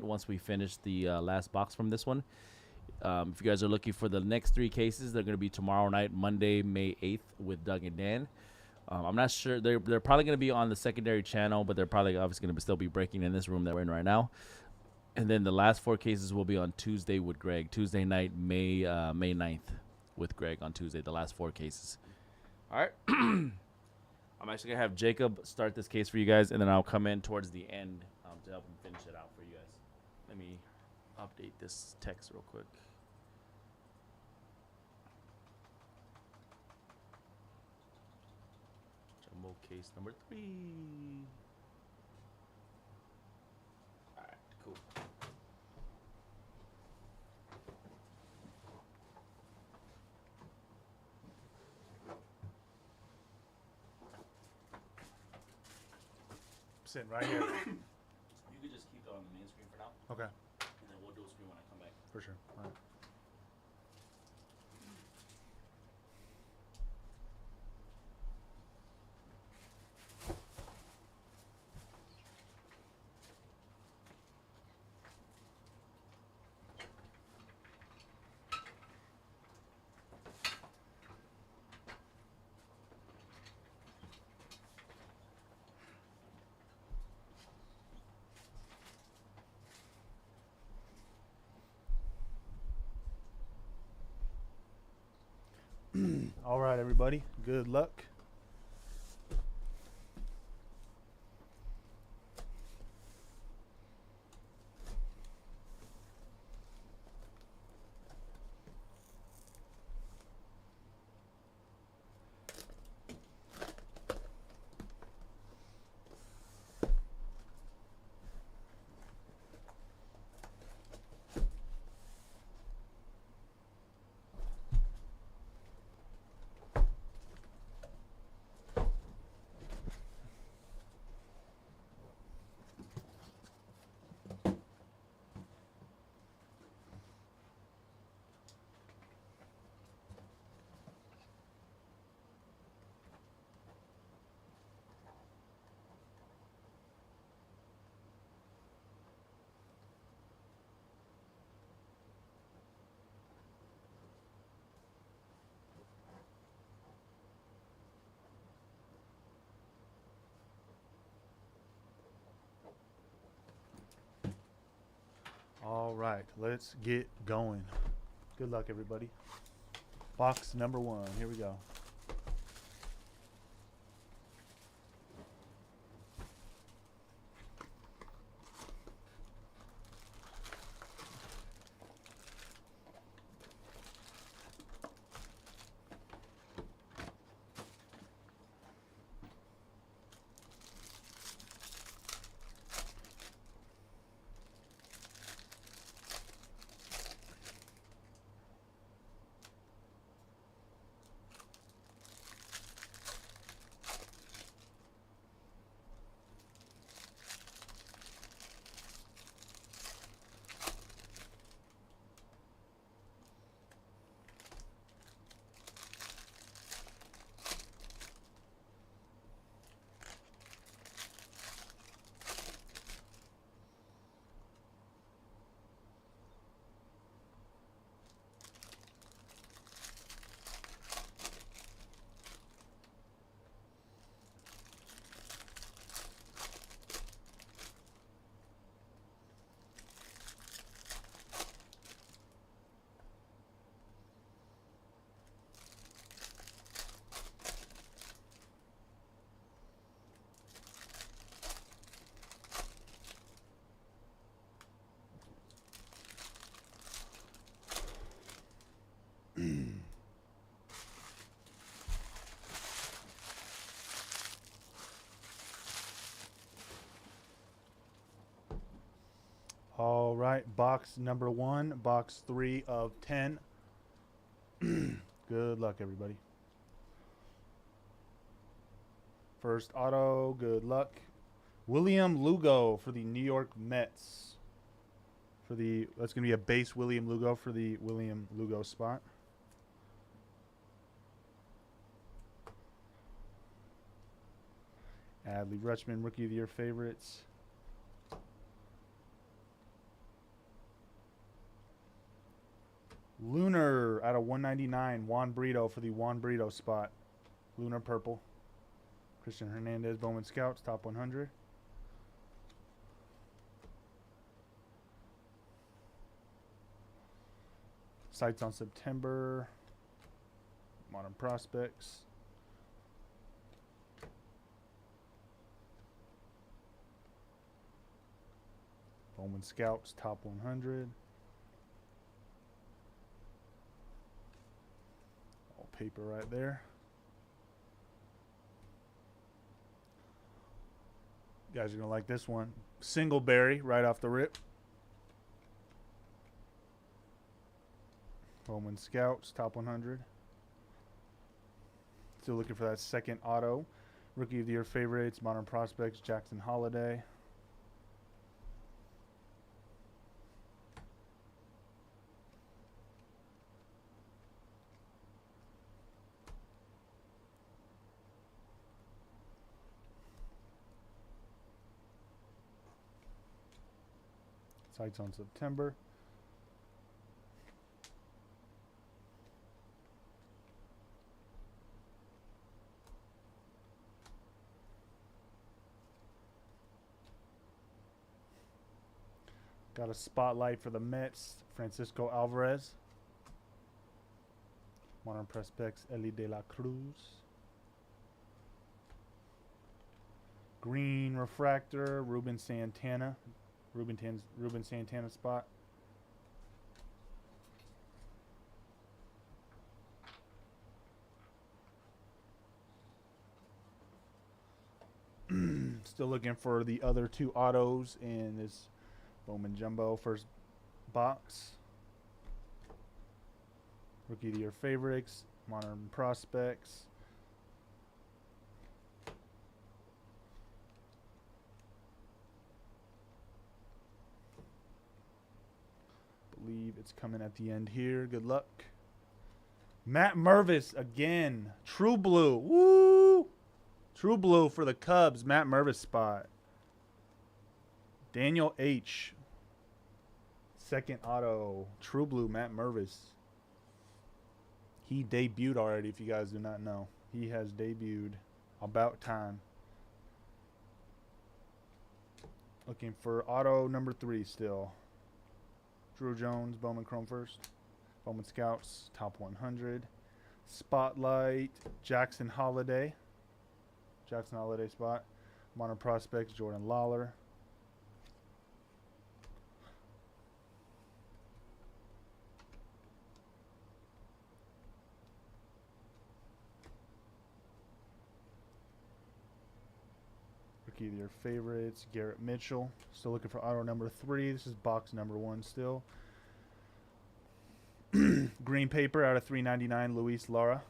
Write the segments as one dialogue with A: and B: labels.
A: once we finish the last box from this one. If you guys are looking for the next 3 cases, they're going to be tomorrow night, Monday, May 8th, with Doug and Dan. I'm not sure. They're probably going to be on the secondary channel, but they're probably obviously going to still be breaking in this room that we're in right now. And then the last 4 cases will be on Tuesday with Greg. Tuesday night, May 9th with Greg on Tuesday, the last 4 cases. All right. I'm actually going to have Jacob start this case for you guys, and then I'll come in towards the end to help him finish it out for you guys. Let me update this text real quick. Jumbo case number 3. All right, cool.
B: Sitting right here.
A: You could just keep it on the main screen for now,
B: Okay,
A: and then we'll do a screen when I come back.
B: for sure. All right. All right, everybody. Good luck. All right, let's get going. Good luck, everybody. Box number 1. Here we go. All right, box number 1, box 3 of 10. Good luck, everybody. First auto, good luck. William Lugo for the New York Mets. That's going to be a base William Lugo for the William Lugo spot. Adley Rutschman, Rookie of the Year favorites. Lunar out of 199. Juan Brito for the Juan Brito spot. Lunar purple. Christian Hernandez, Bowman Scouts, top 100. Sights on September. Modern Prospects. Bowman Scouts, top 100. All paper right there. You guys are going to like this one. Singleberry right off the rip. Bowman Scouts, top 100. Still looking for that second auto. Rookie of the Year favorites, Modern Prospects, Jackson Holiday. Sights on September. Got a spotlight for the Mets, Francisco Alvarez. Modern Prospects, Eli De La Cruz. Green refractor, Ruben Santana. Ruben Santana spot. Still looking for the other two autos in this Bowman Jumbo first box. Rookie of the Year favorites, Modern Prospects. Believe it's coming at the end here. Good luck. Matt Mervis again. True blue. Woo! True blue for the Cubs. Matt Mervis spot. Daniel H. Second auto. True blue. Matt Mervis. He debuted already, if you guys do not know. He has debuted. About time. Looking for auto number 3 still. Drew Jones, Bowman Chrome first. Bowman Scouts, top 100. Spotlight, Jackson Holiday. Jackson Holiday spot. Modern Prospects, Jordan Lawler. Rookie of the Year favorites, Garrett Mitchell. Still looking for auto number 3. This is box number 1 still. Green paper out of 399, Luis Lara.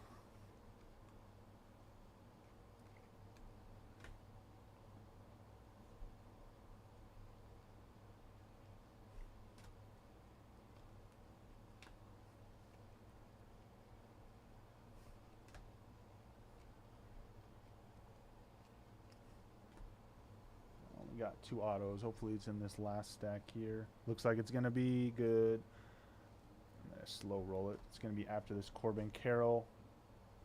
B: Only got 2 autos. Hopefully it's in this last stack here. Looks like it's going to be good. Slow roll it. It's going to be after this Corbin Carroll.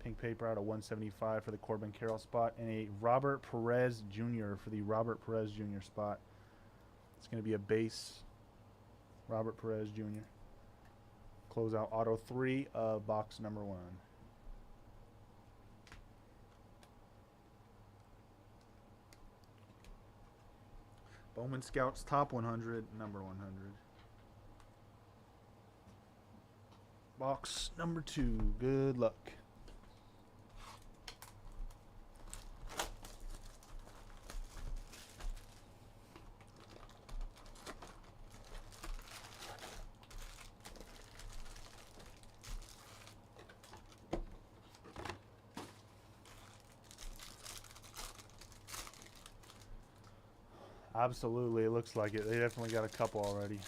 B: Pink paper out of 175 for the Corbin Carroll spot. And a Robert Perez Jr. for the Robert Perez Jr. spot. It's going to be a base Robert Perez Jr. Close out auto 3 of box number 1. Bowman Scouts top 100, number 100. Box number 2. Good luck. Absolutely, it looks like it. They definitely got a couple already.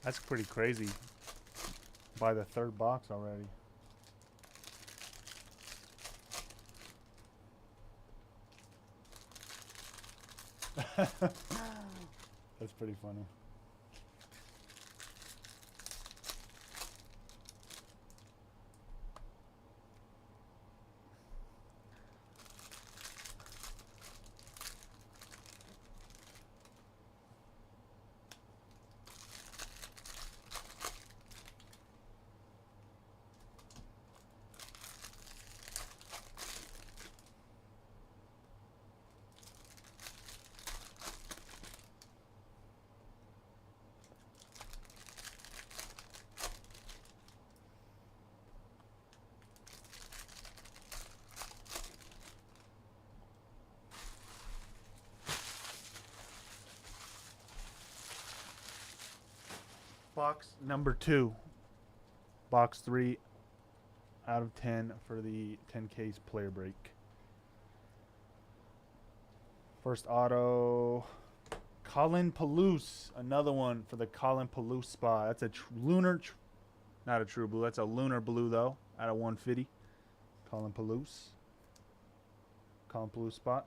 B: That's pretty crazy. By the 3rd box already. That's pretty funny. Box number 2. Box 3 out of 10 for the 10 case player break. First auto, Colin Palouse. Another one for the Colin Palouse spot. That's a not a true blue. That's a lunar blue, though, out of 150. Colin Palouse. Colin Palouse spot.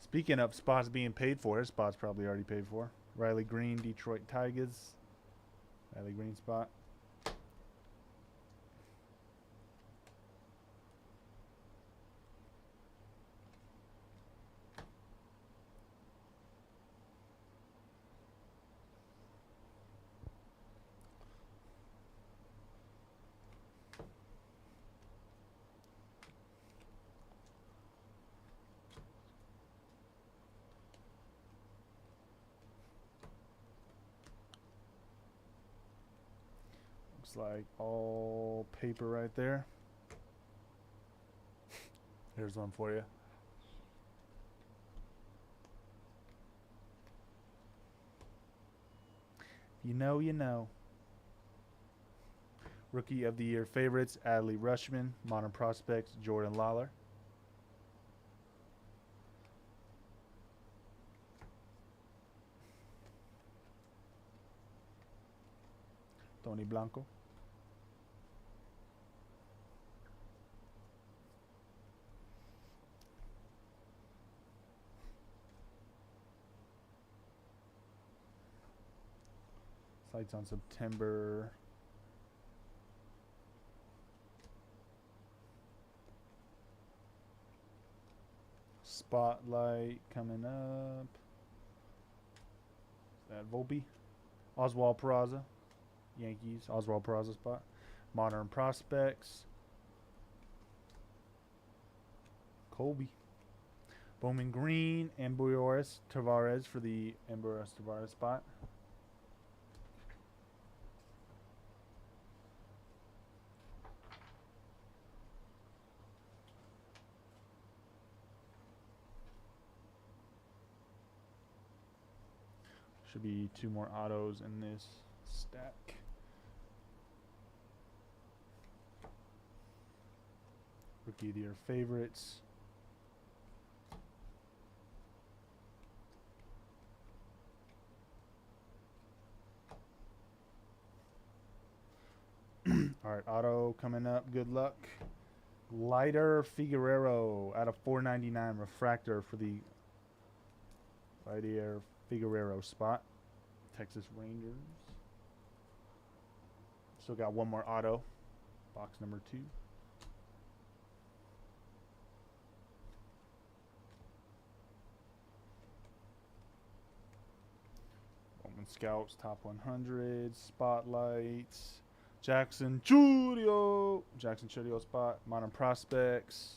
B: Speaking of spots being paid for, his spot's probably already paid for. Riley Green, Detroit Tigers. Riley Green spot. Looks like all paper right there. Here's one for you. You know, you know. Rookie of the Year favorites, Adley Rushman. Modern prospects, Jordan Lawler. Tony Blanco. Sights on September. Spotlight coming up. Is that Volpe? Oswald Peraza. Yankees. Oswald Peraza spot. Modern prospects. Colby. Bowman Green. Ambrose Tavares for the Ambrose Tavares spot. Should be 2 more autos in this stack. Rookie of the Year favorites. All right, auto coming up. Good luck. Lighter Figueroa out of 499 refractor for the Lighter Figueroa spot. Texas Rangers. Still got one more auto. Box number 2. Bowman Scouts top 100. Spotlights. Jackson Churio spot. Modern prospects.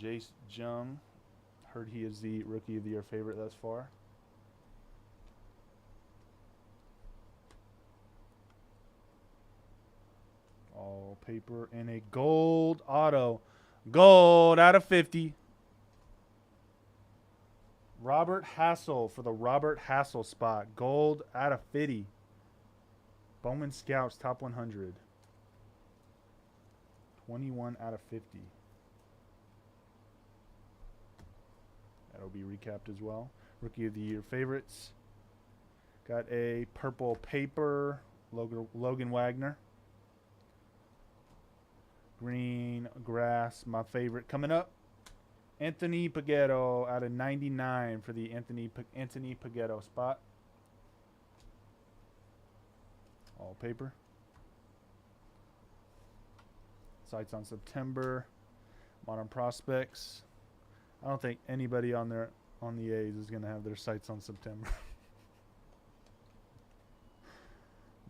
B: Jace Jung. Heard he is the Rookie of the Year favorite thus far. All paper and a gold auto. Gold out of 50. Robert Hassel for the Robert Hassel spot. Gold out of 50. Bowman Scouts top 100. 21 out of 50. That'll be recapped as well. Rookie of the Year favorites. Got a purple paper. Logan Wagner. Green grass, my favorite. Coming up, Anthony Pagetto out of 99 for the Anthony Pagetto spot. All paper. Sights on September. Modern prospects. I don't think anybody on the A's is going to have their sights on September.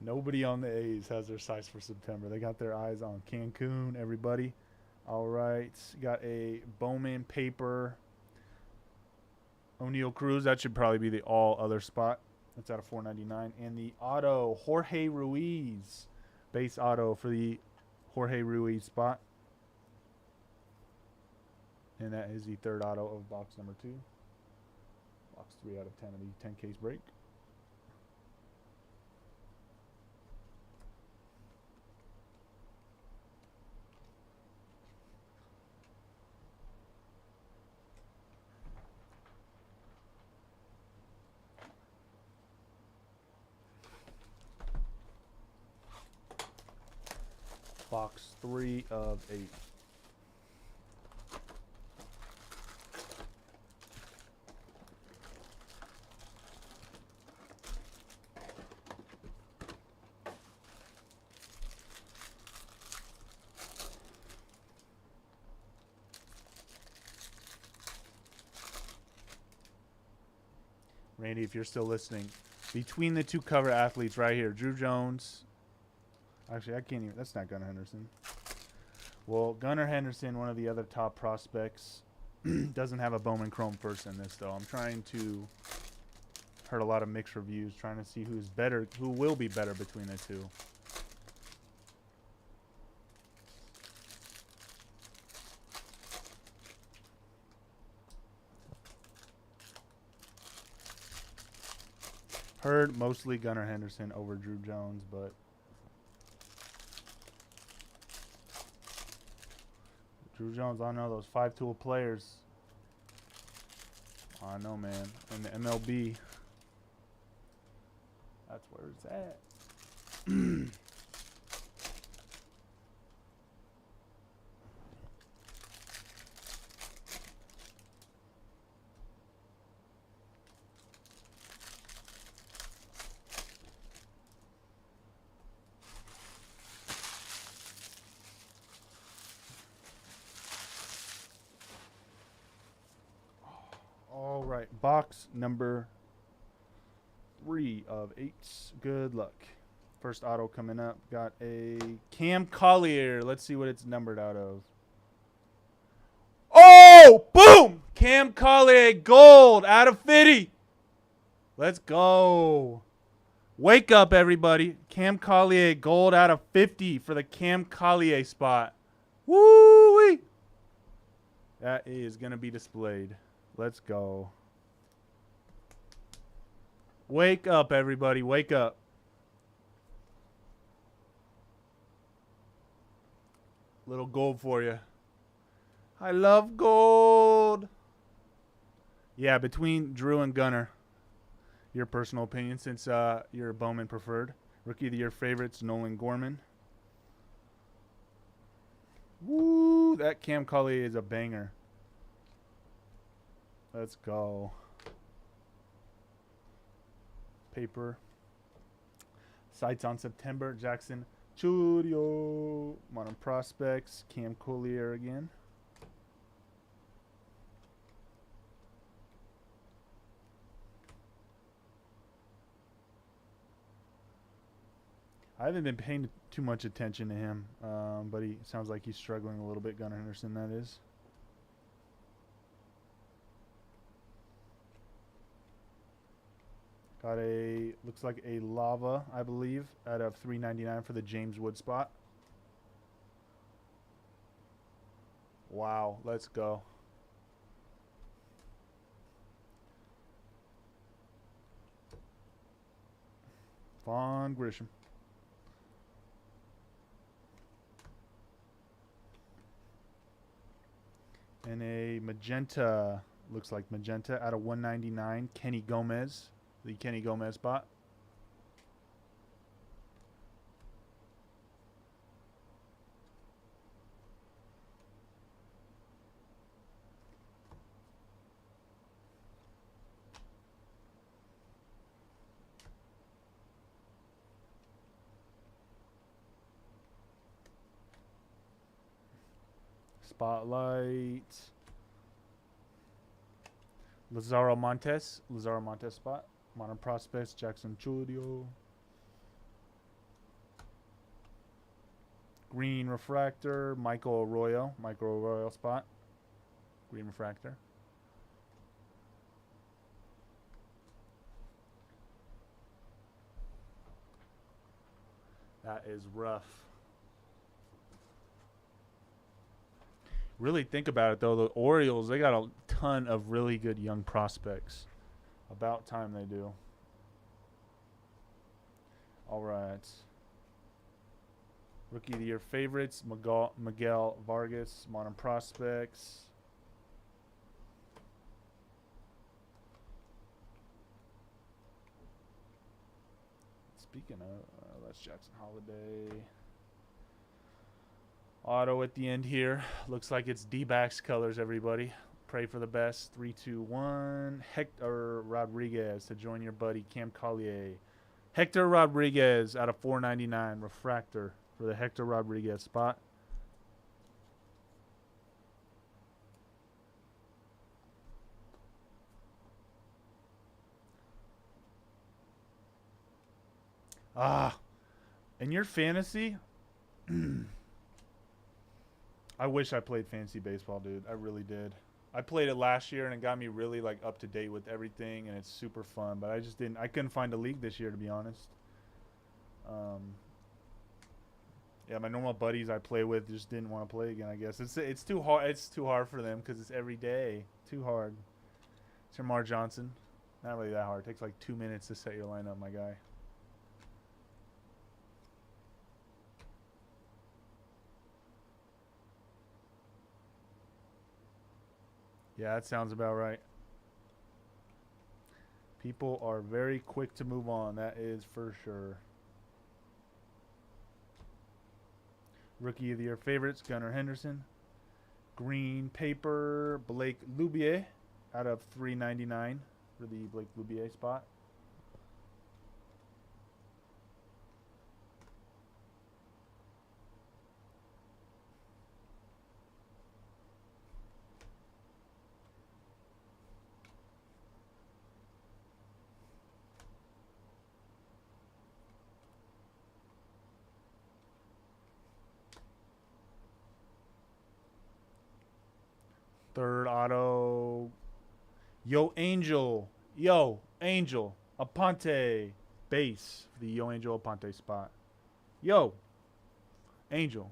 B: Nobody on the A's has their sights for September. They got their eyes on Cancun, everybody. All right. Got a Bowman paper. O'Neal Cruz. That should probably be the all other spot. That's out of 499. And the auto, Jorge Ruiz. Base auto for the Jorge Ruiz spot. And that is the third auto of box number 2. Box 3 out of 10 of the 10 case break. Box 3 of 8. Randy, if you're still listening, between the two cover athletes right here, Drew Jones. Actually, I can't even. That's not Gunnar Henderson. Well, Gunnar Henderson, one of the other top prospects, doesn't have a Bowman Chrome first in this, though. I'm trying to. Heard a lot of mixed reviews, trying to see who's better, who will be better between the two. Heard mostly Gunnar Henderson over Drew Jones, but Drew Jones, I know those 5-tool players. I know, man. In the MLB, that's where it's at. All right, box number 3 of 8. Good luck. First auto coming up. Got a Cam Collier. Let's see what it's numbered out of. Oh, boom! Cam Collier gold out of 50. Let's go. Wake up, everybody. Cam Collier gold out of 50 for the Cam Collier spot. Woo-wee! That is going to be displayed. Let's go. Wake up, everybody. Wake up. Little gold for you. I love gold. Yeah, between Drew and Gunnar. Your personal opinion, since you're a Bowman preferred. Rookie of the Year favorites, Nolan Gorman. Woo, that Cam Collier is a banger. Let's go. Paper. Sights on September. Jackson Chudio. Modern Prospects. Cam Collier again. I haven't been paying too much attention to him, but he sounds like he's struggling a little bit. Gunnar Henderson, that is. Got a, looks like a lava, I believe, out of $3.99 for the James Wood spot. Wow, let's go. Vaughn Grisham. And a magenta, looks like magenta out of 199, Kenny Gomez. The Kenny Gomez spot. Spotlight. Lazaro Montes spot. Modern Prospects, Jackson Chudio. Green Refractor, Michael Arroyo spot. Green Refractor. That is rough. Really think about it, though. The Orioles, they got a ton of really good young prospects. About time they do. All right. Rookie of the Year favorites, Miguel Vargas, Modern Prospects. Speaking of, that's Jackson Holiday. Auto at the end here. Looks like it's D-backs colors, everybody. Pray for the best. 3, 2, 1. Hector Rodriguez to join your buddy Cam Collier. Hector Rodriguez out of 499. Refractor for the Hector Rodriguez spot. In your fantasy, I wish I played fantasy baseball, dude. I really did. I played it last year and it got me really like up to date with everything, and it's super fun. But I couldn't find a league this year, to be honest. Yeah, my normal buddies I play with just didn't want to play again. I guess it's too hard. It's too hard for them because it's every day. Too hard. It's Jamar Johnson. Not really that hard. It takes like 2 minutes to set your lineup, my guy. Yeah, that sounds about right. People are very quick to move on. That is for sure. Rookie of the Year favorites, Gunnar Henderson. Green paper, Blake Lubier out of 399 for the Blake Lubier spot. Third auto. Yo Angel. Aponte. Base for the Yo Angel Aponte spot. Yo. Angel.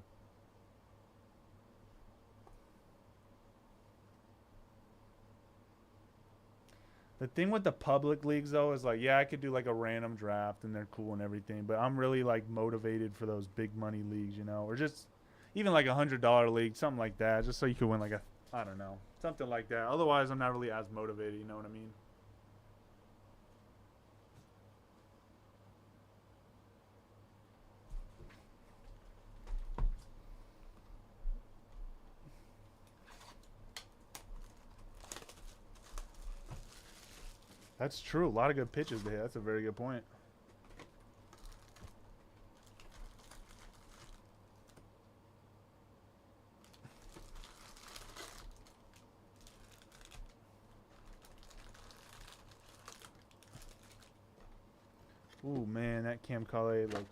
B: The thing with the public leagues, though, is like, yeah, I could do like a random draft and they're cool and everything, but I'm really like motivated for those big money leagues, you know, or just even like $100 league, something like that, just so you could win like I don't know, something like that. Otherwise, I'm not really as motivated, you know what I mean? That's true. A lot of good pitches there. That's a very good point. Ooh, man, that Cam Collier looks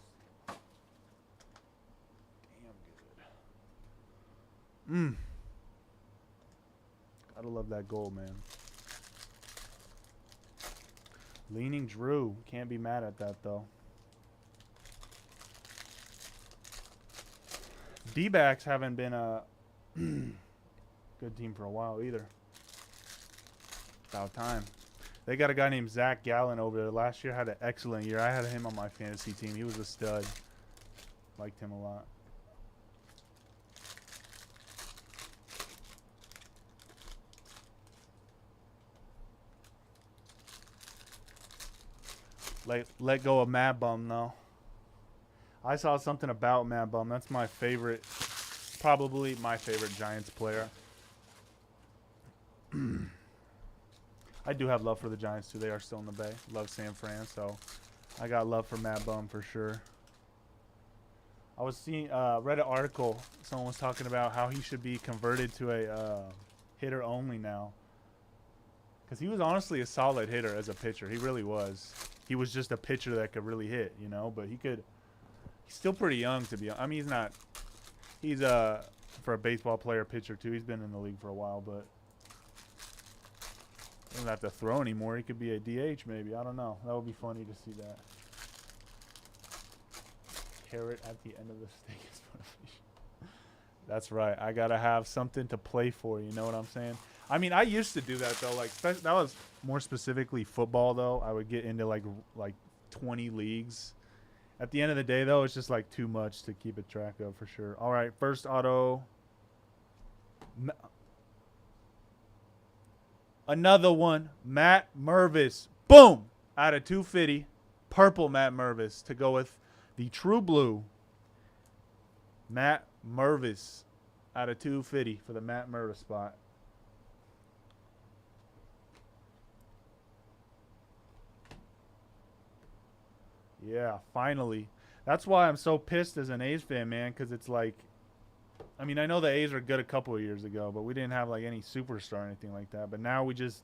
B: damn good. Gotta love that goal, man. Leaning Drew. Can't be mad at that, though. D-backs haven't been a good team for a while either. About time. They got a guy named Zach Gallen over there. Last year had an excellent year. I had him on my fantasy team. He was a stud. Liked him a lot. Let go of Mad Bum, though. I saw something about Mad Bum. That's my favorite, probably my favorite Giants player. I do have love for the Giants, too. They are still in the Bay. Love San Fran, so I got love for Mad Bum for sure. I was seeing, read an article. Someone was talking about how he should be converted to a hitter only now. Because he was honestly a solid hitter as a pitcher. He really was. He was just a pitcher that could really hit, you know. But he's still pretty young to be honest. I mean, he's for a baseball player pitcher too. He's been in the league for a while, but he doesn't have to throw anymore. He could be a DH maybe. I don't know. That would be funny to see that. Carrot at the end of the stick is motivation. That's right. I gotta have something to play for. You know what I'm saying? I mean, I used to do that though. Like that was more specifically football though. I would get into like 20 leagues. At the end of the day though, it's just like too much to keep a track of for sure. All right, first auto. Another one, Matt Mervis. Boom! Out of 250. Purple Matt Mervis to go with the true blue. Matt Mervis out of 250 for the Matt Mervis spot. Yeah, finally. That's why I'm so pissed as an A's fan, man, because it's like, I mean, I know the A's were good a couple of years ago, but we didn't have like any superstar or anything like that. But now we just,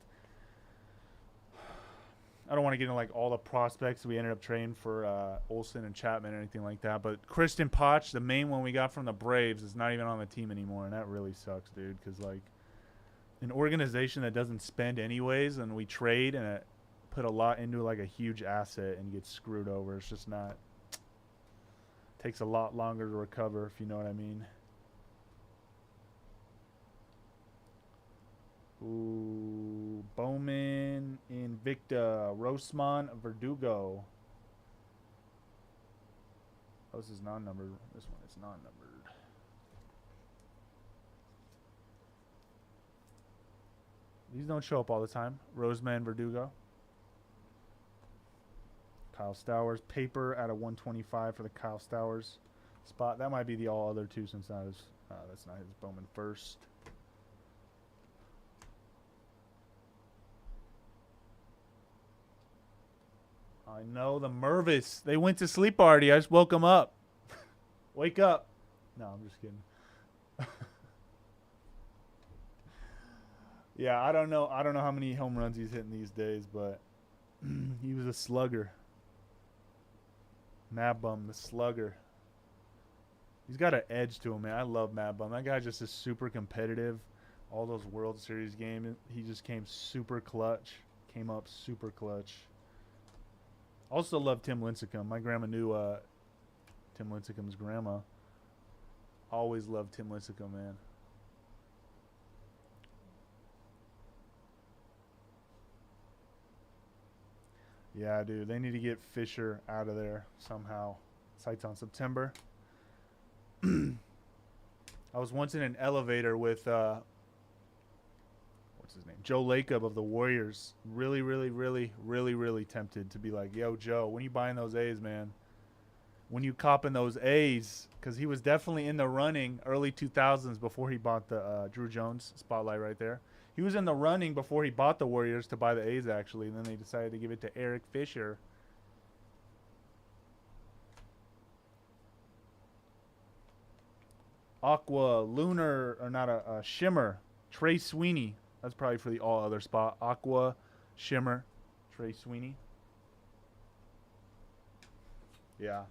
B: I don't want to get into like all the prospects we ended up trading for Olsen and Chapman or anything like that. But Christian Potch, the main one we got from the Braves, is not even on the team anymore, and that really sucks, dude. Because like an organization that doesn't spend anyways, and we trade and it put a lot into like a huge asset and get screwed over. It's just not. Takes a lot longer to recover, if you know what I mean. Ooh, Bowman, Invicta, Rosman, Verdugo. Oh, this is non-numbered. This one is non-numbered. These don't show up all the time. Roseman, Verdugo. Kyle Stowers. Paper out of 125 for the Kyle Stowers spot. That might be the all other too, since that's not his Bowman first. I know the Mervis. They went to sleep already. I just woke them up. Wake up. No, I'm just kidding. Yeah, I don't know. I don't know how many home runs he's hitting these days, but he was a slugger. Mad Bum, the slugger. He's got an edge to him, man. I love Mad Bum. That guy just is super competitive. All those World Series games, he just came super clutch. Came up super clutch. Also love Tim Lincecum. My grandma knew Tim Lincecum's grandma. Always loved Tim Lincecum, man. Yeah, dude. They need to get Fisher out of there somehow. Sights on September. I was once in an elevator with what's his name? Joe Lacob of the Warriors. Really tempted to be like, yo, Joe, when you buying those A's, man? When you copping those A's? Because he was definitely in the running early 2000s before he bought the Drew Jones spotlight right there. He was in the running before he bought the Warriors to buy the A's, actually. And then they decided to give it to Eric Fisher. Aqua, Lunar, or not a Shimmer. Trey Sweeney. That's probably for the all other spot. Aqua, Shimmer, Trey Sweeney. Yeah.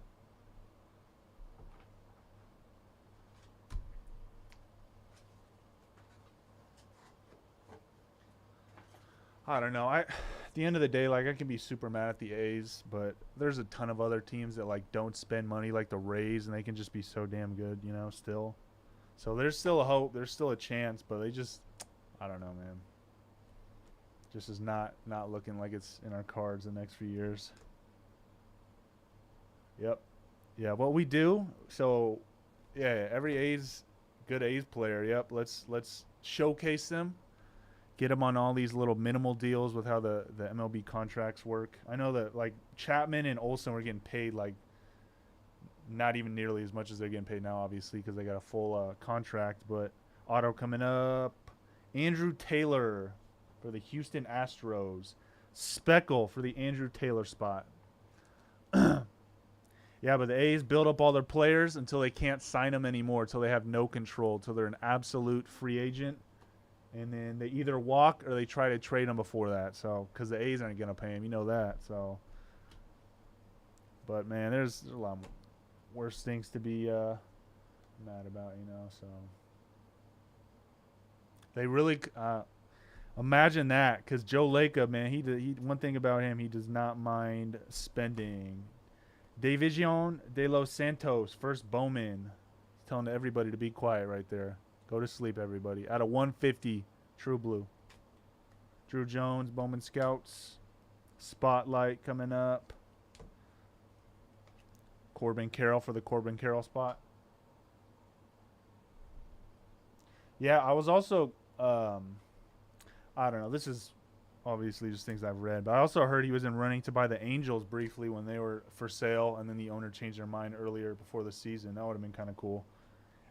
B: I don't know. At the end of the day, like, I can be super mad at the A's, but there's a ton of other teams that like don't spend money, like the Rays, and they can just be so damn good, you know, still. So there's still a hope, there's still a chance, but they just, I don't know, man. Just is not looking like it's in our cards the next few years. Yep. Yeah, what we do, so yeah, every good A's player, yep, let's showcase them. Get them on all these little minimal deals with how the MLB contracts work. I know that like Chapman and Olsen were getting paid like not even nearly as much as they're getting paid now, obviously, because they got a full contract. But auto coming up. Andrew Taylor for the Houston Astros. Speckle for the Andrew Taylor spot. Yeah, but the A's build up all their players until they can't sign them anymore, until they have no control, until they're an absolute free agent. And then they either walk or they try to trade them before that. So, because the A's aren't going to pay him. You know that. So, but, man, there's a lot worse things to be mad about, you know. So, they really imagine that. Because Joe Lacob, man, he one thing about him, he does not mind spending. Davision de los Santos, first Bowman. Telling everybody to be quiet right there. Go to sleep, everybody. Out of 150, True Blue. Drew Jones, Bowman Scouts. Spotlight coming up. Corbin Carroll for the Corbin Carroll spot. Yeah, I was also, I don't know. This is obviously just things I've read, but I also heard he was in running to buy the Angels briefly when they were for sale, and then the owner changed their mind earlier before the season. That would have been kind of cool.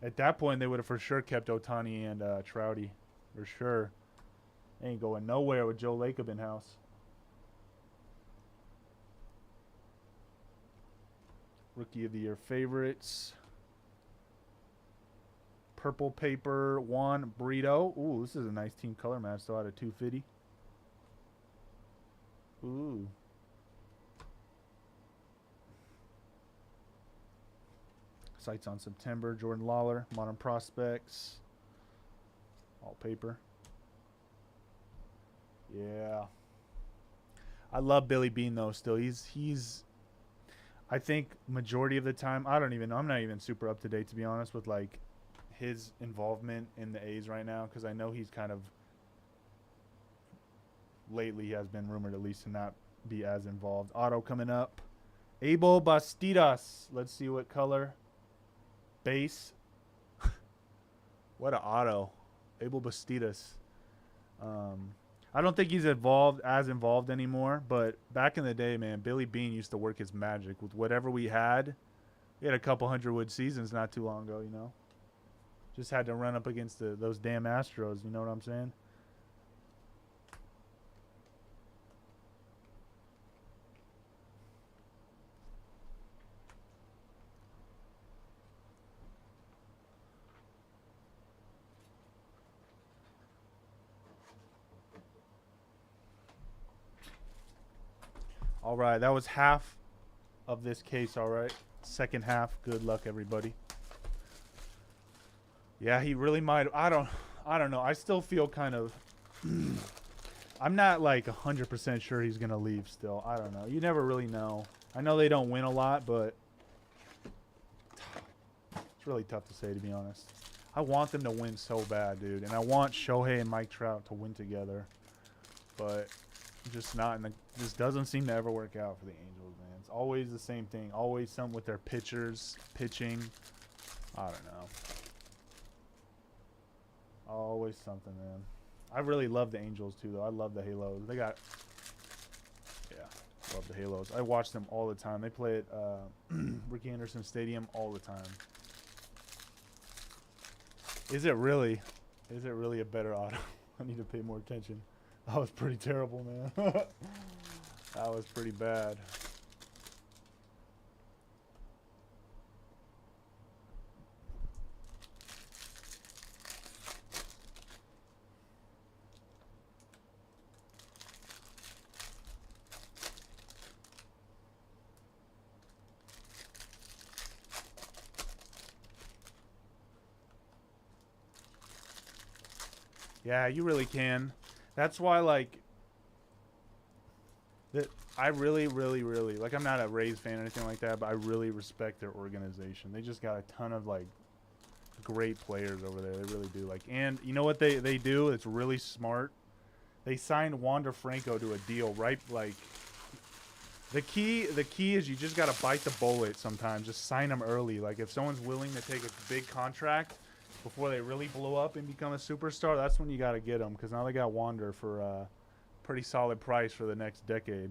B: At that point, they would have for sure kept Ohtani and Trouty. For sure. They ain't going nowhere with Joe Lacob in house. Rookie of the Year favorites. Purple paper, Juan Brito. Ooh, this is a nice team color match, though, out of 250. Ooh. Sights on September. Jordan Lawler, Modern Prospects. All paper. Yeah. I love Billy Beane, though, still. He's I think majority of the time, I don't even know. I'm not even super up to date, to be honest, with, like, his involvement in the A's right now, because I know he's kind of lately has been rumored at least to not be as involved. Auto coming up. Abel Bastidas. Let's see what color. Base. What an auto. Abel Bastidas. I don't think he's as involved anymore, but back in the day, man, Billy Beane used to work his magic with whatever we had. We had a couple 100-wood seasons not too long ago, you know. Just had to run up against those damn Astros, you know what I'm saying? All right, that was half of this case, all right? Second half, good luck, everybody. Yeah, he really might. I don't know. I still feel kind of I'm not like 100% sure he's going to leave still. I don't know. You never really know. I know they don't win a lot, but it's really tough to say, to be honest. I want them to win so bad, dude. And I want Shohei and Mike Trout to win together. But just not in the just doesn't seem to ever work out for the Angels, man. It's always the same thing. Always something with their pitchers, pitching. I don't know. Always something, man. I really love the Angels, too, though. I love the Halos. They got... Yeah, love the Halos. I watch them all the time. They play at Rickey Anderson Stadium all the time. Is it really? Is it really a better auto? I need to pay more attention. That was pretty terrible, man. That was pretty bad. Yeah, you really can. That's why, like, I really, like, I'm not a Rays fan or anything like that, but I really respect their organization. They just got a ton of, like, great players over there. They really do. Like, and you know what they do? It's really smart. They signed Wander Franco to a deal, right? Like, the key is you just got to bite the bullet sometimes. Just sign them early. Like, if someone's willing to take a big contract before they really blow up and become a superstar, that's when you got to get them, because now they got Wander for a pretty solid price for the next decade.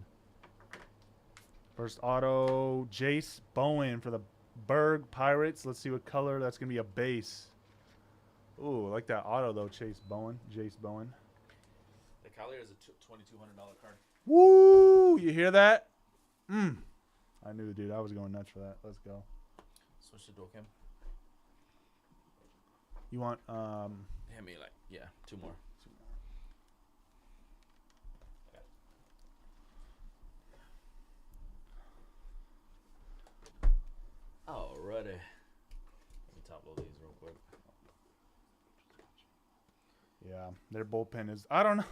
B: First auto, Jace Bowen for the Berg Pirates. Let's see what color. That's going to be a base. Ooh, I like that auto, though, Jace Bowen.
A: The Collier is a $2,200 card.
B: Woo! You hear that? I knew, dude. I was going nuts for that. Let's go.
A: Switch to dual cam.
B: You want
A: Hand me two more. Alrighty. Let me top load these real quick.
B: Yeah, their bullpen is. I don't know,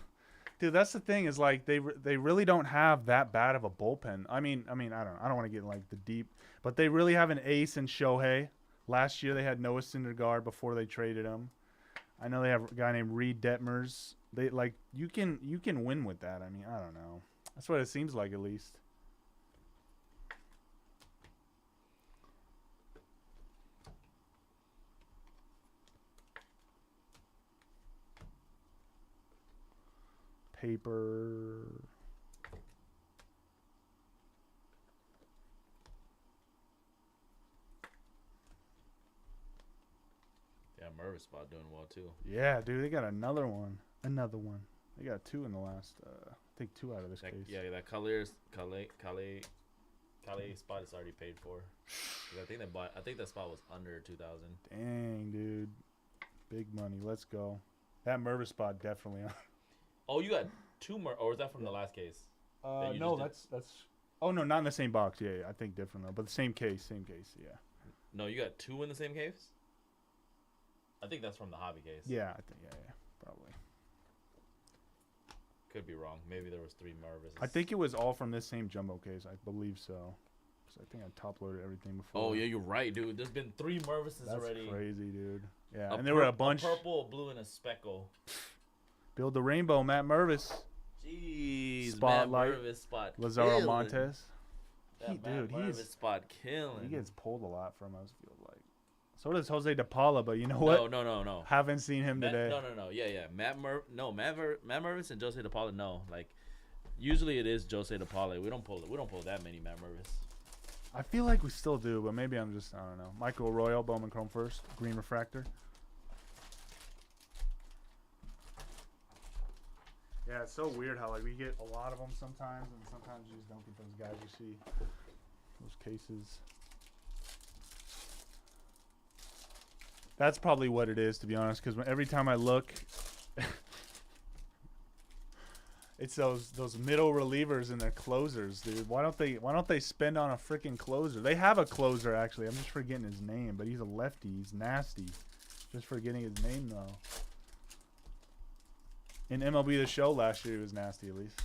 B: dude. That's the thing is, like, they really don't have that bad of a bullpen. I mean, I don't want to get like the deep, but they really have an ace in Shohei. Last year they had Noah Syndergaard before they traded him. I know they have a guy named Reed Detmers. They like you can win with that. I mean, I don't know. That's what it seems like at least. Paper.
A: Yeah, Mervis spot doing well too.
B: Yeah, dude, they got another one. Another one. They got 2 in the last. I think 2 out of this case.
A: Yeah, that Calais spot is already paid for. I think that spot was under 2,000.
B: Dang, dude, big money. Let's go. That Mervis spot definitely.
A: Oh, you got 2 more. Or was that from the last case?
B: No, that's. Oh no, not in the same box. Yeah, I think different though, but the same case. Yeah.
A: No, you got 2 in the same case. I think that's from the hobby case.
B: Yeah, I think yeah, probably.
A: Could be wrong. Maybe there was 3 Mervis.
B: I think it was all from this same jumbo case. I believe so. So I think I top loaded everything before.
A: Oh yeah, you're right, dude. There's been 3 Mervises already.
B: That's crazy, dude. Yeah, and there were a bunch.
A: A purple, a blue, and a speckle.
B: Build the rainbow, Matt Mervis.
A: Jeez,
B: Spotlight.
A: Matt Mervis spot.
B: Lazaro
A: killing.
B: Montes.
A: Matt Mervis spot killing.
B: He gets pulled a lot from us. Feels like. So does Jose DePaula, but you know what?
A: No.
B: Haven't seen him today.
A: No. Yeah. Matt Mervis and Jose DePaula. No, like usually it is Jose DePaula. We don't pull that many Matt Mervis.
B: I feel like we still do, but maybe I'm just I don't know. Michael Arroyo, Bowman Chrome first, green refractor. Yeah, it's so weird how like we get a lot of them sometimes, and sometimes you just don't get those guys you see. Those cases. That's probably what it is, to be honest, because every time I look, it's those middle relievers and their closers, dude. Why don't they spend on a freaking closer? They have a closer actually. I'm just forgetting his name, but he's a lefty. He's nasty. Just forgetting his name though. In MLB The Show last year, he was nasty at least.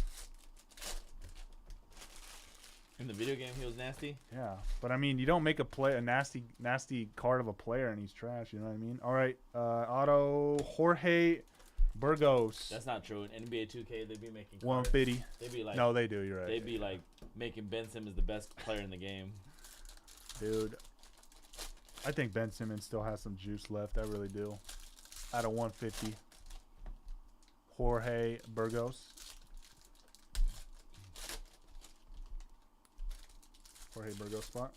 A: In the video game, he was nasty.
B: Yeah, but I mean, you don't make a nasty card of a player and he's trash. You know what I mean? All right, auto Jorge Burgos.
A: That's not true. In NBA 2K, they be making
B: 150.
A: They be like,
B: no, they do. You're right.
A: They be like making Ben Simmons the best player in the game.
B: Dude, I think Ben Simmons still has some juice left. I really do. Out of 150, Jorge Burgos. Jorge Burgos spot.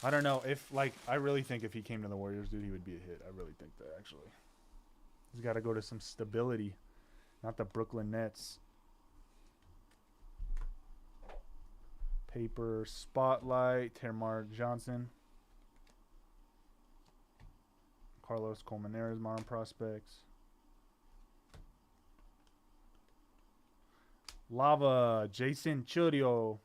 B: I don't know if I really think if he came to the Warriors, dude, he would be a hit. I really think that actually. He's got to go to some stability, not the Brooklyn Nets. Paper spotlight, Termar Johnson. Carlos Colmenares, modern prospects. Lava, Jason Churio.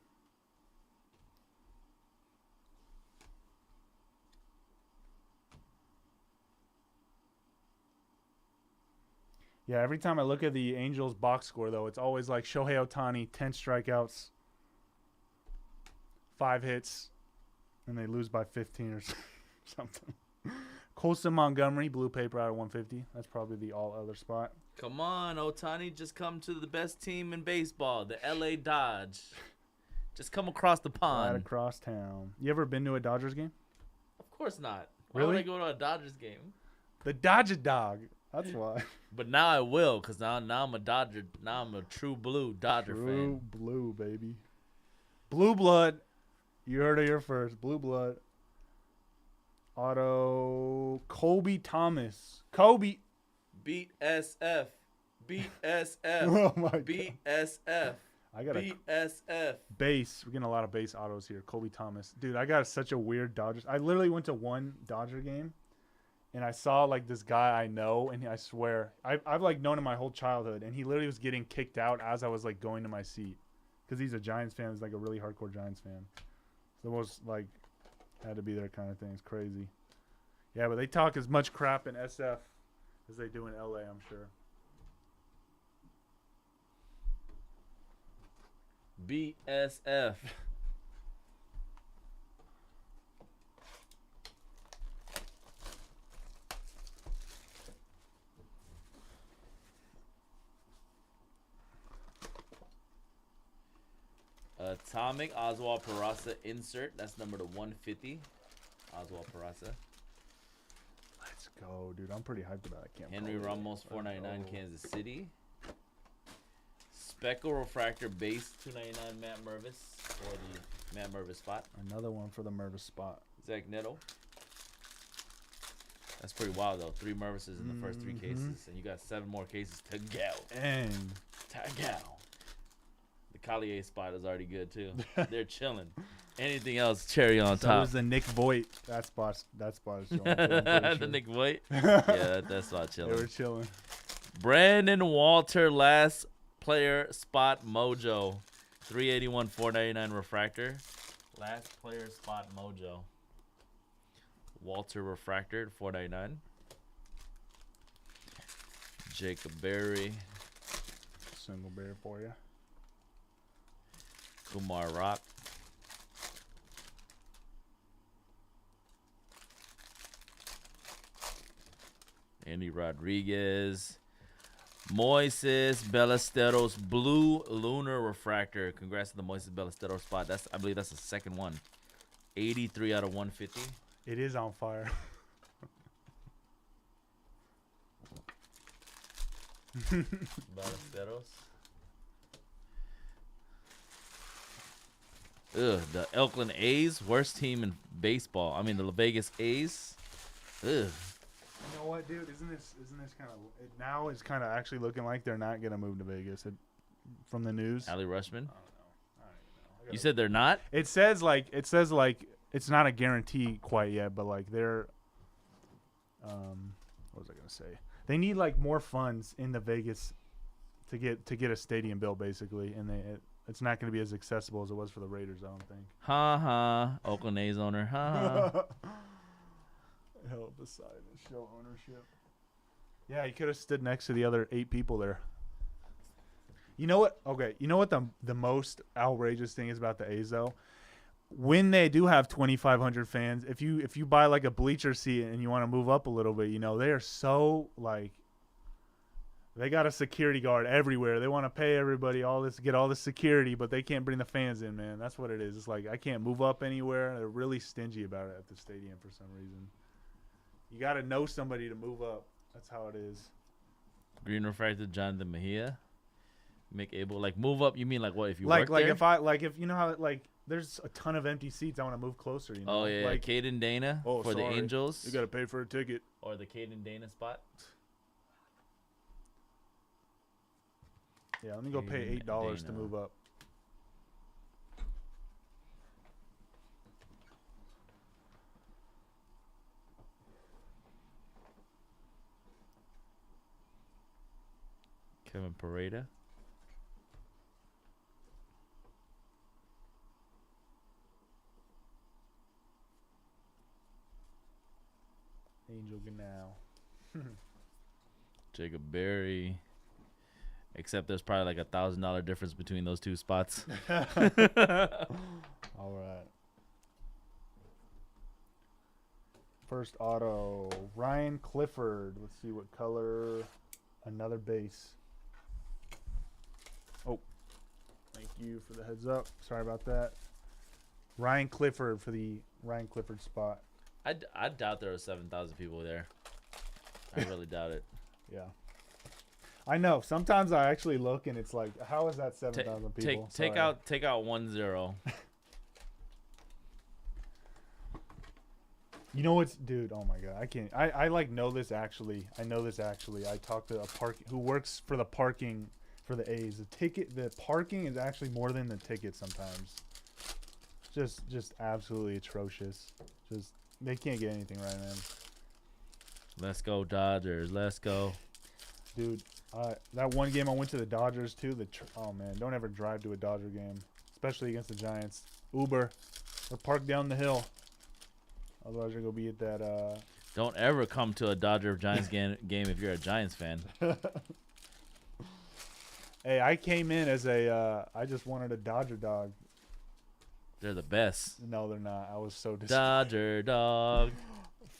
B: Yeah, every time I look at the Angels box score, though, it's always like Shohei Ohtani, 10 strikeouts, 5 hits, and they lose by 15 or something. Colson Montgomery, blue paper out of 150. That's probably the all-other spot.
A: Come on, Ohtani, just come to the best team in baseball, the LA Dodge. Just come across the pond.
B: Right across town. You ever been to a Dodgers game?
A: Of course not. Why
B: Really?
A: would I go to a Dodgers game?
B: The Dodger dog. That's why.
A: But now I will, because now I'm a Dodger. Now I'm a true blue Dodger fan.
B: True blue, baby. Blue blood. You heard it here first. Blue blood. Auto. Kobe Thomas. Kobe.
A: Beat SF. Beat SF.
B: Oh, my God.
A: Beat SF.
B: I got a
A: Beat SF.
B: base. We're getting a lot of base autos here. Kobe Thomas. Dude, I got such a weird Dodgers. I literally went to one Dodger game, and I saw, this guy I know, and I swear, I've, known him my whole childhood, and he literally was getting kicked out as I was, going to my seat. Because he's a Giants fan. He's, a really hardcore Giants fan. So it was, had to be there kind of thing. It's crazy. Yeah, but they talk as much crap in SF as they do in LA, I'm sure.
A: BSF. Atomic Oswald Peraza insert. That's number to 150. Oswald Peraza.
B: Let's go, dude. I'm pretty hyped about it.
A: Henry Ramos 499 Kansas City. Speckle Refractor base 299 Matt Mervis for the Matt Mervis spot.
B: Another one for the Mervis spot.
A: Zach Netto. That's pretty wild though. 3 Mervises in the first 3 cases, and you got 7 more cases to go.
B: And
A: to go. The Collier spot is already good too. They're chilling. Anything else, cherry on top.
B: That was the Nick Voigt. That spot is chilling. Too,
A: the Nick Voigt. Yeah, that's not chilling.
B: They were chilling.
A: Brandon Walter, last player spot mojo. 381, 499 refractor. Last player spot mojo. Walter refractor, 499. Jacob Berry.
B: Single bear for you.
A: Kumar Rock. Andy Rodriguez. Moises Ballesteros blue lunar refractor. Congrats to the Moises Ballesteros spot. I believe that's the second one. 83 out of 150.
B: It is on fire.
A: Ballesteros. Ugh, the Oakland A's, worst team in baseball. I mean, the Vegas A's. Ugh.
B: You know what, dude? Isn't this kind of now? It's kind of actually looking like they're not gonna move to Vegas from the news.
A: Ali Rushman.
B: I don't know.
A: You said they're not?
B: It says like it's not a guarantee quite yet, but like they're what was I gonna say? They need like more funds in the Vegas to get a stadium built basically, and it's not going to be as accessible as it was for the Raiders, I don't think.
A: Ha ha. Oakland A's owner. Ha ha.
B: Hell beside it. Show ownership. Yeah, he could have stood next to the other 8 people there. You know what? Okay, you know what the most outrageous thing is about the A's though? When they do have 2,500 fans, if you buy like a bleacher seat and you want to move up a little bit, you know, they are so like they got a security guard everywhere. They want to pay everybody get all this security, but they can't bring the fans in, man. That's what it is. It's like I can't move up anywhere. They're really stingy about it at the stadium for some reason. You got to know somebody to move up. That's how it is.
A: Green refractor Jonathan Mejia. Make able like move up. You mean like what if you
B: like
A: work there?
B: if you know how like there's a ton of empty seats. I want to move closer. You know?
A: Oh yeah,
B: like
A: Caden Dana for the Angels.
B: You got to pay for a ticket.
A: Or the Caden Dana spot.
B: Yeah, let me go pay $8 to move up.
A: Kevin Pareda.
B: Angel Ganau.
A: Jacob Berry. Except there's probably like $1,000 difference between those 2 spots.
B: All right. First auto, Ryan Clifford. Let's see what color. Another base. Oh, thank you for the heads up. Sorry about that. Ryan Clifford for the Ryan Clifford spot.
A: I doubt there were 7,000 people there. I really doubt it.
B: Yeah. I know. Sometimes I actually look and it's like, how is that 7,000 people?
A: Take out 1-0.
B: You know what's, dude? Oh my god, I can't. I like know this actually. I know this actually. I talked to a who works for the parking for the A's. The parking is actually more than the ticket sometimes. Just absolutely atrocious. Just they can't get anything right, man.
A: Let's go Dodgers. Let's go,
B: dude. That one game I went to the Dodgers too. Oh man, don't ever drive to a Dodger game, especially against the Giants. Uber or park down the hill. Otherwise, you're gonna be at that.
A: Don't ever come to a Dodger Giants game if you're a Giants fan.
B: Hey, I came in as a. I just wanted a Dodger dog.
A: They're the best.
B: No, they're not. I was so disappointed.
A: Dodger dog.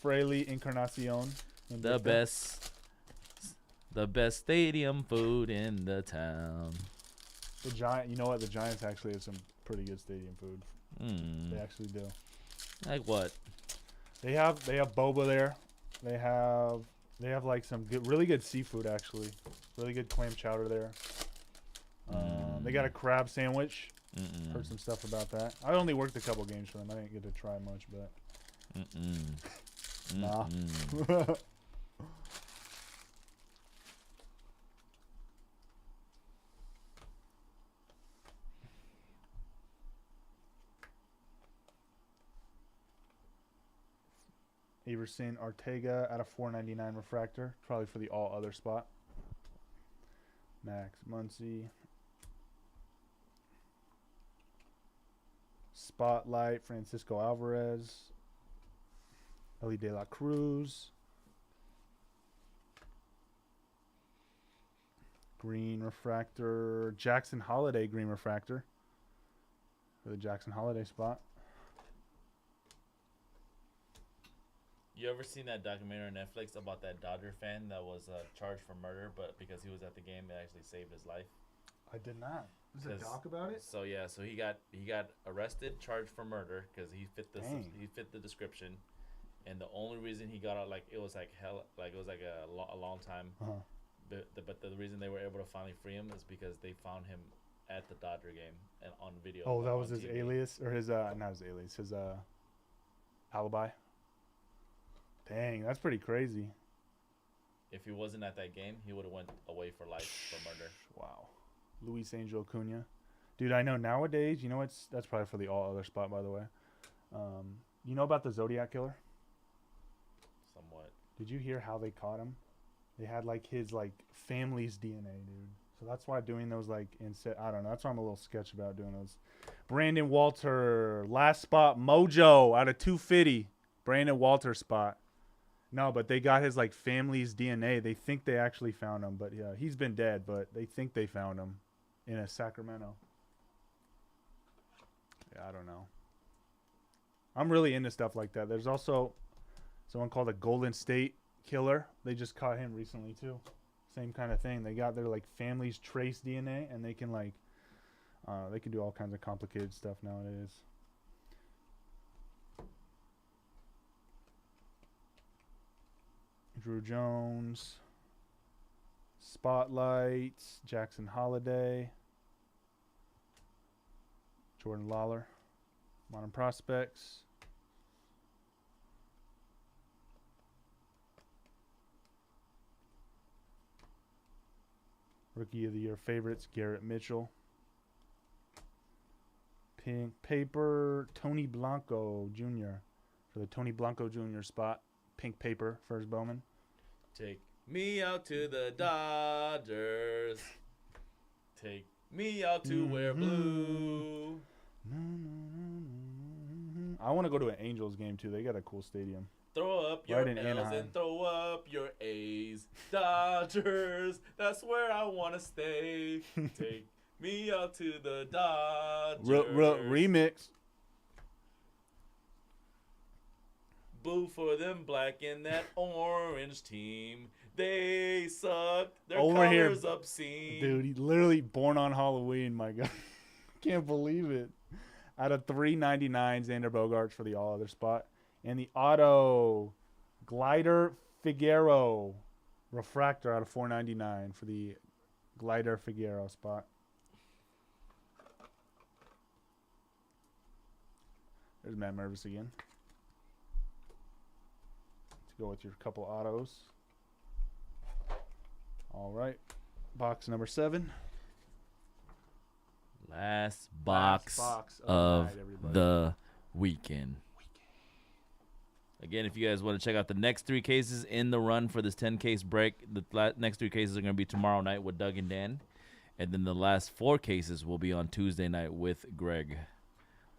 B: Fraley Encarnacion.
A: The best. The best stadium food in the town.
B: The Giant. You know what? The Giants actually have some pretty good stadium food. They actually do.
A: Like what?
B: They have boba there. They have like some really good seafood actually. Really good clam chowder there. They got a crab sandwich. Heard some stuff about that. I only worked a couple games for them. I didn't get to try much, but nah. Everson Ortega out of 499 refractor, probably for the all other spot. Max Muncy. Spotlight, Francisco Alvarez. Ellie De La Cruz. Green refractor. Jackson Holiday green refractor. For the Jackson Holiday spot.
A: You ever seen that documentary on Netflix about that Dodger fan that was charged for murder, but because he was at the game, it actually saved his life?
B: I did not. Was there a doc about it?
A: So yeah, so he got arrested, charged for murder because he fit the description, and the only reason he got out, like it was like hell, like it was like a long time. But the reason they were able to finally free him is because they found him at the Dodger game and on video.
B: Oh, that was his TV. Alias or his not his alias, his alibi. Dang, that's pretty crazy.
A: If he wasn't at that game, he would have went away for life for murder.
B: Wow. Luis Angel Acuna. Dude, I know nowadays, you know that's probably for the all other spot, by the way. You know about the Zodiac Killer?
A: Somewhat.
B: Did you hear how they caught him? They had like his like family's DNA, dude. So that's why doing those like I don't know. That's why I'm a little sketch about doing those. Brandon Walter, last spot, Mojo out of 250. Brandon Walter spot. No, but they got his like family's DNA. They think they actually found him, but yeah, he's been dead, but they think they found him in a Sacramento. Yeah, I don't know. I'm really into stuff like that. There's also someone called a Golden State Killer. They just caught him recently too. Same kind of thing. They got their like family's trace DNA, and they can like they can do all kinds of complicated stuff nowadays. Drew Jones, Spotlight, Jackson Holiday, Jordan Lawler, Modern Prospects, Rookie of the Year favorites, Garrett Mitchell, Pink Paper, Tony Blanco Jr. for the Tony Blanco Jr. spot. Pink paper for his Bowman.
A: Take me out to the Dodgers. Take me out to wear blue.
B: I want to go to an Angels game too. They got a cool stadium.
A: Throw up your L's and throw up your A's. Dodgers, that's where I want to stay. Take me out to the Dodgers.
B: Remix.
A: Boo for them black and that orange team. They suck. Their
B: Over
A: colors
B: here,
A: obscene.
B: Dude, he literally born on Halloween, my God. Can't believe it. Out of 399, Xander Bogaerts for the all other spot. And the auto Glider Figueroa refractor out of 499 for the Glider Figueroa spot. There's Matt Mervis again. Go with your couple autos. All right. Box number 7.
A: Last box of the weekend. Again, if you guys want to check out the next 3 cases in the run for this 10-case break, the next 3 cases are going to be tomorrow night with Doug and Dan. And then the last 4 cases will be on Tuesday night with Greg.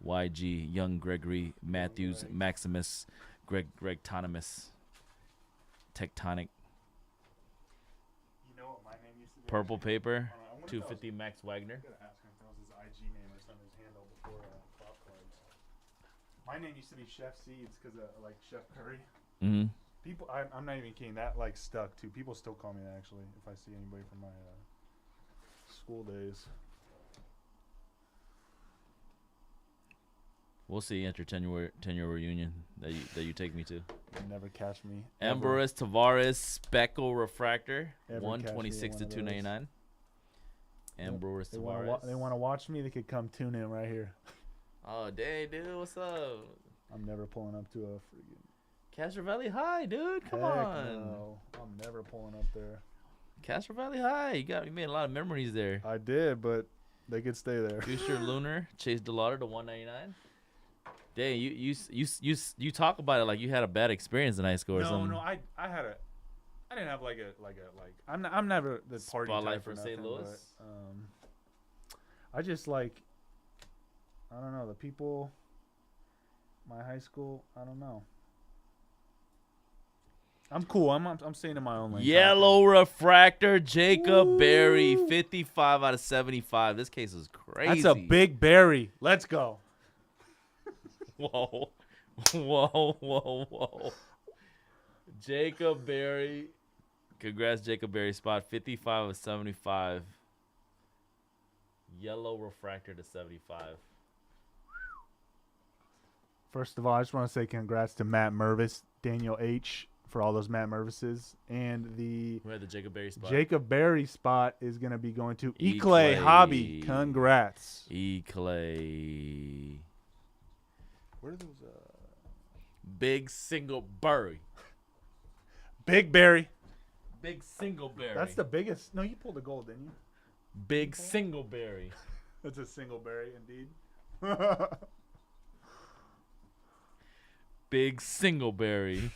A: YG, Young Gregory, Matthews, Maximus, Greg Tonimus. Tectonic.
B: You know what my name used to be?
A: Purple paper. 250 Max Wagner.
B: I gotta ask him if that was his IG name or something, his handle before Pop Cards. My name used to be Chef Seeds because of like Chef Curry.
A: Mm-hmm.
B: People, I'm not even kidding. That like stuck too. People still call me that actually if I see anybody from my school days.
A: We'll see at your 10-year reunion that you take me to.
B: You never catch me.
A: Ambrose Tavares Speckle Refractor,
B: Ever
A: 126 to
B: catch me at one of
A: 299. Ambrose
B: They
A: Tavares.
B: they want to watch me. They could come tune in right here.
A: Oh, dang, dude, what's up?
B: I'm never pulling up to a freaking.
A: Castro Valley High, dude. Come
B: Heck
A: on.
B: no. I'm never pulling up there.
A: Castro Valley High. You made a lot of memories there.
B: I did, but they could stay there.
A: Future Lunar, Chase DeLauder to 199. Dang, you talk about it like you had a bad experience in high school or something.
B: No, I didn't have like I'm never the party
A: Spotlight
B: type
A: for
B: or
A: St.
B: nothing,
A: Louis?
B: but, I just like I don't know the people. My high school, I don't know. I'm cool. I'm staying in my own lane.
A: Yellow Refractor, Jacob Berry, 55 out of 75. This case is crazy.
B: That's a big berry. Let's go.
A: Whoa. Whoa. Jacob Berry. Congrats, Jacob Berry. Spot 55 of 75. Yellow Refractor to 75.
B: First of all, I just want to say congrats to Matt Mervis, Daniel H. for all those Matt Mervises. And the
A: Who had the Jacob Berry spot?
B: Jacob Berry spot is going to be going to
A: E.
B: Clay
A: Clay.
B: Hobby. Congrats.
A: E. Clay.
B: Where are those?
A: Big Single Berry.
B: Big Berry.
A: Big Single Berry.
B: That's the biggest. No, you pulled the gold, didn't you?
A: Big Single Berry.
B: That's a single berry, indeed.
A: Big Single Berry.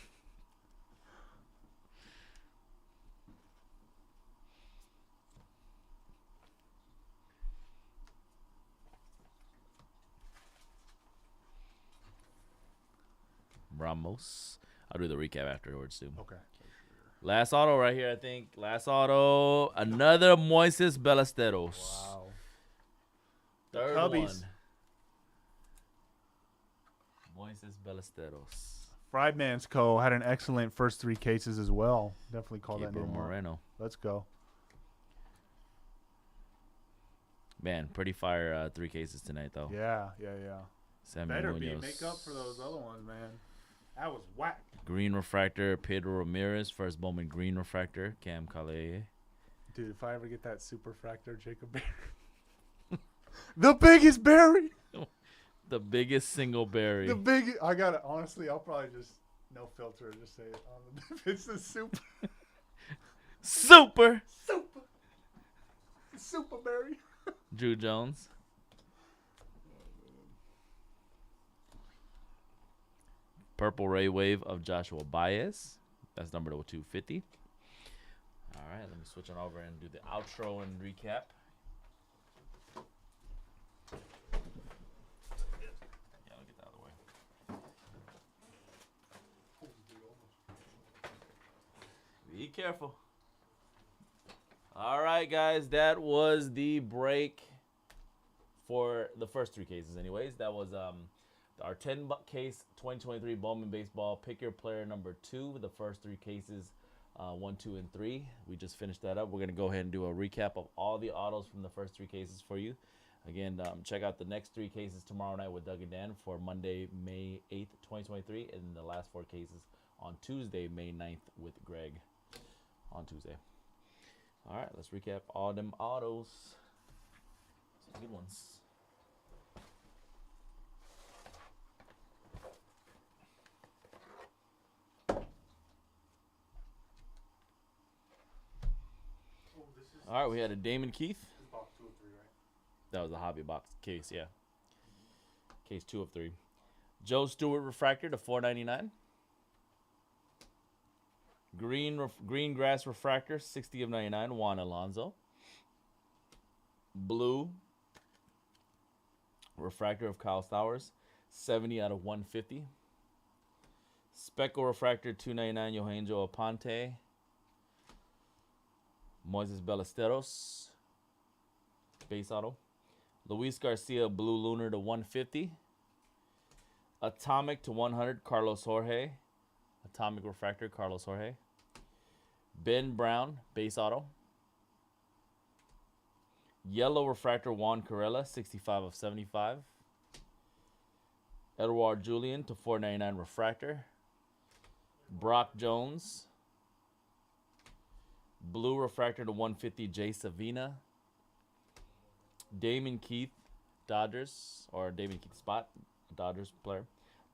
A: Ramos. I'll do the recap afterwards too.
B: Okay.
A: Last auto right here, I think. Last auto. Another Moises Ballesteros.
B: Wow.
A: Third
B: Cubbies.
A: one. Moises Ballesteros.
B: Friedman's Co. had an excellent first three cases as well. Definitely call that
A: Gabriel
B: name out.
A: Moreno.
B: Let's go.
A: Man, pretty fire 3 cases tonight, though.
B: Yeah.
A: Samuel
B: Better
A: Munoz.
B: be. Make up for those other ones, man. That was whack.
A: Green Refractor, Pedro Ramirez. First Bowman Green Refractor, Cam Calais.
B: Dude, if I ever get that super fractor, Jacob Berry. The biggest berry.
A: The biggest single berry.
B: The biggest. I got it. Honestly, I'll probably just no filter. Just say it. It's the super.
A: Super.
B: Super berry.
A: Drew Jones. Purple Ray Wave of Joshua Baez. That's number to 250. All right, let me switch on over and do the outro and recap. Yeah, I'll get that out of the way. Be careful. All right, guys, that was the break for the first 3 cases anyways. That was our 10 case 2023 Bowman Baseball. Pick your player number 2. The first 3 cases, 1, 2, and 3. We just finished that up. We're going to go ahead and do a recap of all the autos from the first 3 cases for you. Again, check out the next 3 cases tomorrow night with Doug and Dan for Monday, May 8th, 2023. And the last 4 cases on Tuesday, May 9th with Greg on Tuesday. All right, let's recap all them autos. Some good ones. All right, we had a Damon Keith.
B: Box 2 of 3, right?
A: That was a hobby box case, yeah. Case 2 of 3. Joe Stewart Refractor to 499. Green Grass Refractor, 60 of 99, Juan Alonso. Blue Refractor of Kyle Stowers, 70 out of 150. Speckle Refractor, 299, Eugenio Aponte. Moises Ballesteros. base auto. Luis Garcia, blue lunar to 150. Atomic to 100, Carlos Jorge. Atomic refractor, Carlos Jorge. Ben Brown, base auto. Yellow refractor, Juan Corella, 65 of 75. Edouard Julian to 499 refractor. Brock Jones. Blue refractor to 150, Jay Savina. Damon Keith, Dodgers, or Damon Keith spot, Dodgers player.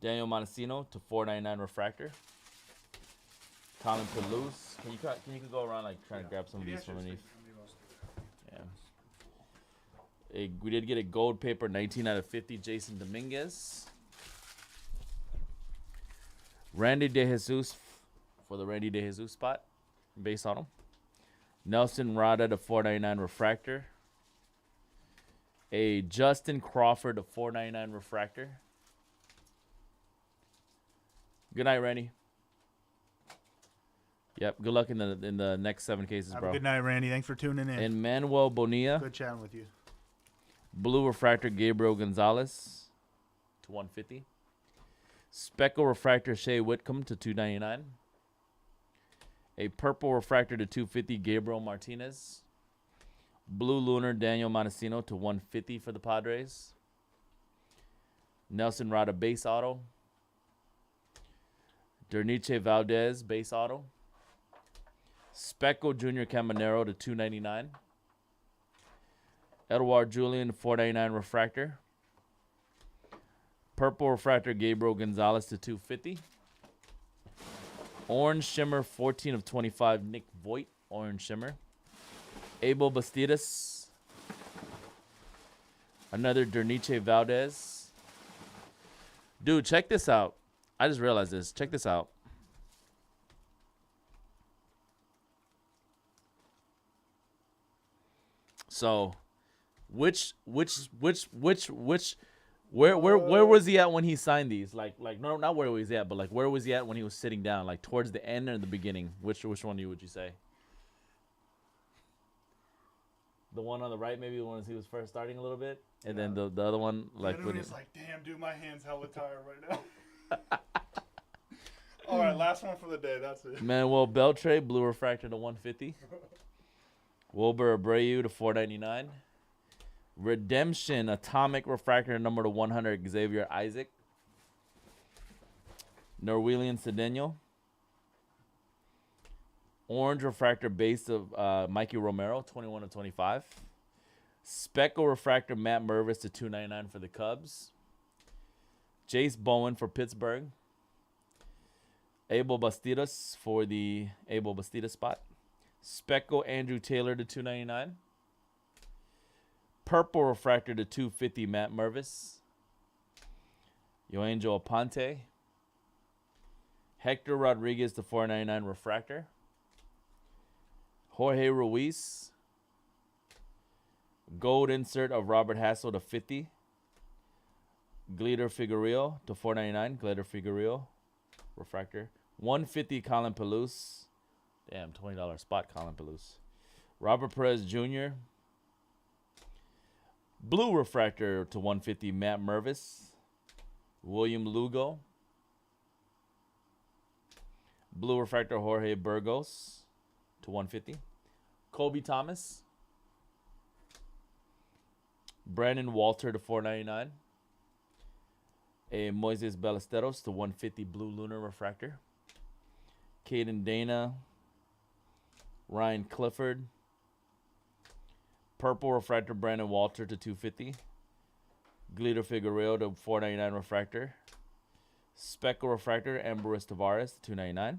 A: Daniel Montesino to 499 refractor. Colin Toulouse. Can you go around like trying to grab some of these from underneath? Yeah. We did get a gold paper 19 out of 50, Jason Dominguez. Randy DeJesus for the Randy DeJesus spot, base on him. Nelson Rada to 499 refractor. A Justin Crawford to 499 refractor. Good night, Randy. Yep. Good luck in the next 7 cases,
B: Have
A: bro.
B: a good night, Randy. Thanks for tuning in.
A: And Manuel Bonilla.
B: Good chatting with you.
A: Blue refractor Gabriel Gonzalez to 150. Speckle refractor Shea Whitcomb to 299. A purple refractor to 250 Gabriel Martinez. Blue lunar Daniel Montesino to 150 for the Padres. Nelson Rada base auto. Derniche Valdez base auto. Speckle Junior Caminero to 299. Edouard Julian 499 refractor. Purple refractor Gabriel Gonzalez to 250. Orange shimmer 14 of 25 Nick Voigt orange shimmer. Abel Bastidas. Another Derniche Valdez. Dude, check this out. I just realized this. Check this out. So, where was he at when he signed these? Like no, not where was he at, but like where was he at when he was sitting down? Like towards the end or the beginning? Which one would you say? The one on the right, maybe when he was first starting a little bit, and then the other one like when
B: it's like, damn, dude, my hand's hella tired right now. All right, last one for the day. That's it.
A: Manuel Beltre, blue refractor to 150. Wilber Abreu to 499. Redemption atomic refractor number to 100 Xavier Isaac. Norwelian Cedeno. Orange refractor base of Mikey Romero 21 of 25. Speckle refractor Matt Mervis to 299 for the Cubs. Jace Bowen for Pittsburgh. Abel Bastidas for the Abel Bastidas spot. Speckle Andrew Taylor to 299. Purple refractor to 250 Matt Mervis. Yoangel Aponte. Hector Rodriguez to 499 refractor. Jorge Ruiz. Gold insert of Robert Hassel to 50. Glider Figueroa to 499. Glider Figueroa refractor. 150 Colin Toulouse. Damn, $20 spot Colin Toulouse. Robert Perez Jr. Blue refractor to 150 Matt Mervis. William Lugo. Blue refractor Jorge Burgos to 150. Kobe Thomas. Brandon Walter to 499. A Moises Ballesteros to 150 blue lunar refractor. Caden Dana. Ryan Clifford. Purple refractor Brandon Walter to 250. Glider Figueroa to 499 refractor. Speckle refractor Amberis Tavares to 299.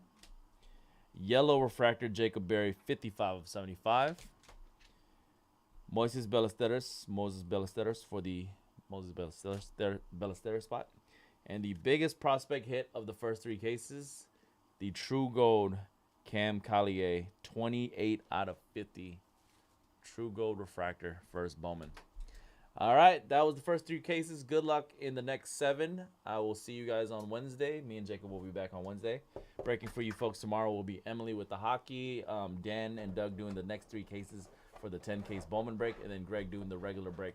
A: Yellow refractor Jacob Berry 55 of 75. Moses Ballesteros for the Moses Ballesteros spot. And the biggest prospect hit of the first 3 cases, the True Gold Cam Collier, 28 out of 50. True Gold refractor, first Bowman. All right, that was the first 3 cases. Good luck in the next 7. I will see you guys on Wednesday. Me and Jacob will be back on Wednesday. Breaking for you folks tomorrow will be Emily with the hockey, Dan and Doug doing the next 3 cases for the 10 case Bowman break, and then Greg doing the regular breaks.